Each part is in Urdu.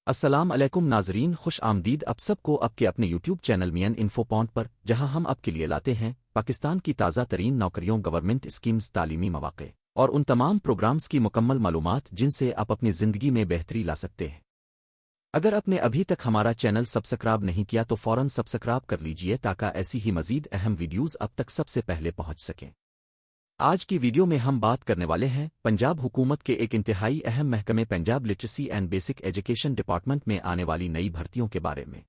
السلام علیکم ناظرین، خوش آمدید آپ سب کو آپ کے اپنے یوٹیوب چینل مین انفو پوائنٹ پر، جہاں ہم آپ کے لیے لاتے ہیں پاکستان کی تازہ ترین نوکریوں، گورنمنٹ اسکیمز، تعلیمی مواقع اور ان تمام پروگرامز کی مکمل معلومات جن سے آپ اپنی زندگی میں بہتری لا سکتے ہیں۔ اگر آپ نے ابھی تک ہمارا چینل سبسکرائب نہیں کیا تو فوراً سبسکرائب کر لیجئے تاکہ ایسی ہی مزید اہم ویڈیوز اب تک سب سے پہلے پہنچ سکیں۔ آج کی ویڈیو میں ہم بات کرنے والے ہیں پنجاب حکومت کے ایک انتہائی اہم محکمے Punjab literacy and basic education department میں آنے والی نئی بھرتیوں کے بارے میں۔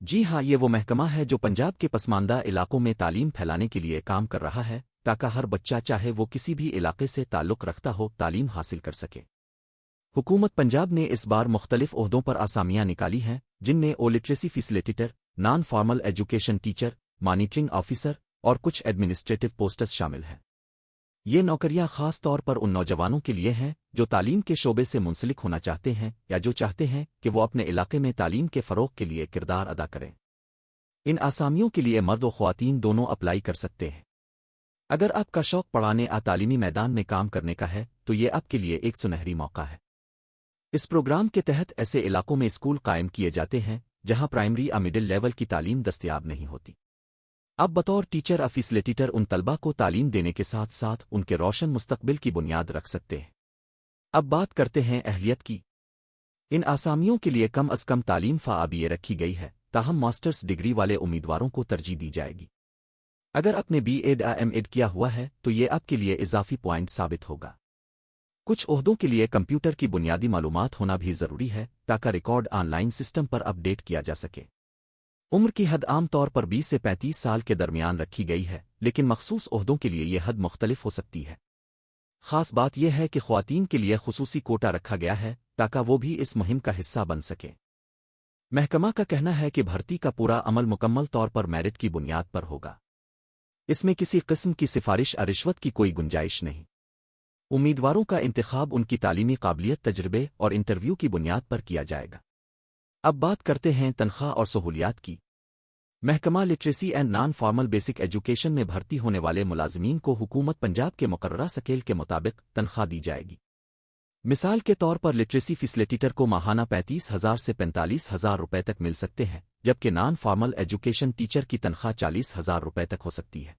جی ہاں، یہ وہ محکمہ ہے جو پنجاب کے پسماندہ علاقوں میں تعلیم پھیلانے کے لیے کام کر رہا ہے تاکہ ہر بچہ، چاہے وہ کسی بھی علاقے سے تعلق رکھتا ہو، تعلیم حاصل کر سکے۔ حکومت پنجاب نے اس بار مختلف عہدوں پر آسامیاں نکالی ہیں، جن میں literacy facilitator, non formal education teacher, monitoring officer اور کچھ ایڈمنسٹریٹو پوسٹس شامل ہیں۔ یہ نوکریاں خاص طور پر ان نوجوانوں کے لیے ہیں جو تعلیم کے شعبے سے منسلک ہونا چاہتے ہیں یا جو چاہتے ہیں کہ وہ اپنے علاقے میں تعلیم کے فروغ کے لیے کردار ادا کریں۔ ان آسامیوں کے لیے مرد و خواتین دونوں اپلائی کر سکتے ہیں۔ اگر آپ کا شوق پڑھانے تعلیمی میدان میں کام کرنے کا ہے تو یہ آپ کے لیے ایک سنہری موقع ہے۔ اس پروگرام کے تحت ایسے علاقوں میں اسکول قائم کیے جاتے ہیں جہاں پرائمری یا مڈل لیول کی تعلیم دستیاب نہیں ہوتی۔ اب بطور ٹیچر فیسیلیٹیٹر ان طلبہ کو تعلیم دینے کے ساتھ ساتھ ان کے روشن مستقبل کی بنیاد رکھ سکتے ہیں۔ اب بات کرتے ہیں اہلیت کی۔ ان آسامیوں کے لیے کم از کم تعلیم فعابیہ رکھی گئی ہے، تاہم ماسٹرز ڈگری والے امیدواروں کو ترجیح دی جائے گی۔ اگر آپ نے بی ایڈ یا ایم ایڈ کیا ہوا ہے تو یہ آپ کے لیے اضافی پوائنٹ ثابت ہوگا۔ کچھ عہدوں کے لیے کمپیوٹر کی بنیادی معلومات ہونا بھی ضروری ہے تاکہ ریکارڈ آن لائن سسٹم پر اپ ڈیٹ کیا جا سکے۔ عمر کی حد عام طور پر 20 سے 35 سال کے درمیان رکھی گئی ہے، لیکن مخصوص عہدوں کے لیے یہ حد مختلف ہو سکتی ہے۔ خاص بات یہ ہے کہ خواتین کے لیے خصوصی کوٹا رکھا گیا ہے تاکہ وہ بھی اس مہم کا حصہ بن سکیں۔ محکمہ کا کہنا ہے کہ بھرتی کا پورا عمل مکمل طور پر میرٹ کی بنیاد پر ہوگا۔ اس میں کسی قسم کی سفارش یا رشوت کی کوئی گنجائش نہیں۔ امیدواروں کا انتخاب ان کی تعلیمی قابلیت، تجربے اور انٹرویو کی بنیاد پر کیا جائے گا۔ اب بات کرتے ہیں تنخواہ اور سہولیات کی۔ محکمہ literacy and non formal basic education میں بھرتی ہونے والے ملازمین کو حکومت پنجاب کے مقررہ سکیل کے مطابق تنخواہ دی جائے گی۔ مثال کے طور پر لٹریسی فیسیلیٹیٹر کو ماہانہ 35,000 سے 45,000 روپے تک مل سکتے ہیں، جبکہ نان فارمل ایجوکیشن ٹیچر کی تنخواہ 40,000 روپے تک ہو سکتی ہے۔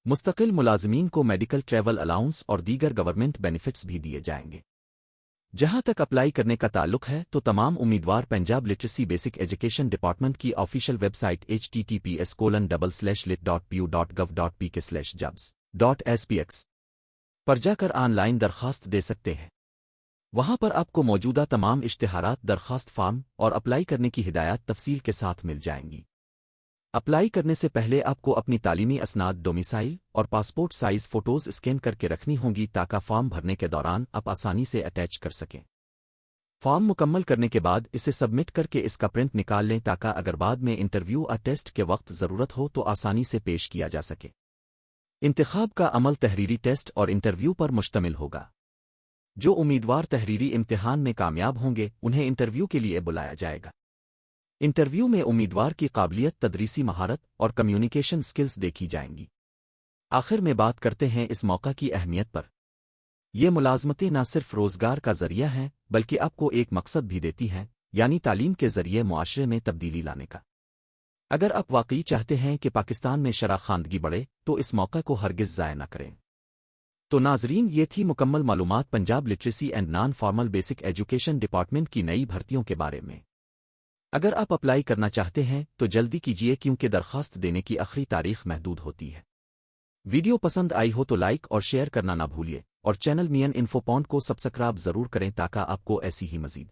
مستقل ملازمین کو میڈیکل، ٹریول الاؤنس اور دیگر گورنمنٹ بینیفٹس بھی دیے جائیں گے۔ جہاں تک اپلائی کرنے کا تعلق ہے تو تمام امیدوار Punjab literacy basic education department کی آفیشیل ویب سائٹ https://lit.pu.gov.pk/jobs.spx پر جا کر آن لائن درخواست دے سکتے ہیں۔ وہاں پر آپ کو موجودہ تمام اشتہارات، درخواست فارم اور اپلائی کرنے کی ہدایات تفصیل کے ساتھ مل جائیں گی۔ اپلائی کرنے سے پہلے آپ کو اپنی تعلیمی اسناد، ڈومیسائل اور پاسپورٹ سائز فوٹوز اسکین کر کے رکھنی ہوں گی تاکہ فارم بھرنے کے دوران آپ آسانی سے اٹیچ کر سکیں۔ فارم مکمل کرنے کے بعد اسے سبمٹ کر کے اس کا پرنٹ نکال لیں تاکہ اگر بعد میں انٹرویو یا ٹیسٹ کے وقت ضرورت ہو تو آسانی سے پیش کیا جا سکے۔ انتخاب کا عمل تحریری ٹیسٹ اور انٹرویو پر مشتمل ہوگا۔ جو امیدوار تحریری امتحان میں کامیاب ہوں گے انہیں انٹرویو کے لیے بلایا جائے گا۔ انٹرویو میں امیدوار کی قابلیت، تدریسی مہارت اور کمیونیکیشن سکلز دیکھی جائیں گی۔ آخر میں بات کرتے ہیں اس موقع کی اہمیت پر۔ یہ ملازمتیں نہ صرف روزگار کا ذریعہ ہیں بلکہ آپ کو ایک مقصد بھی دیتی ہیں، یعنی تعلیم کے ذریعے معاشرے میں تبدیلی لانے کا۔ اگر آپ واقعی چاہتے ہیں کہ پاکستان میں شرح خواندگی بڑھے تو اس موقع کو ہرگز ضائع نہ کریں۔ تو ناظرین، یہ تھی مکمل معلومات Punjab literacy and non formal basic education department کی نئی بھرتیوں کے بارے میں۔ اگر آپ اپلائی کرنا چاہتے ہیں تو جلدی کیجیے کیونکہ درخواست دینے کی آخری تاریخ محدود ہوتی ہے۔ ویڈیو پسند آئی ہو تو لائک اور شیئر کرنا نہ بھولیے، اور چینل مین انفو پوائنٹ کو سبسکرائب ضرور کریں تاکہ آپ کو ایسی ہی مزید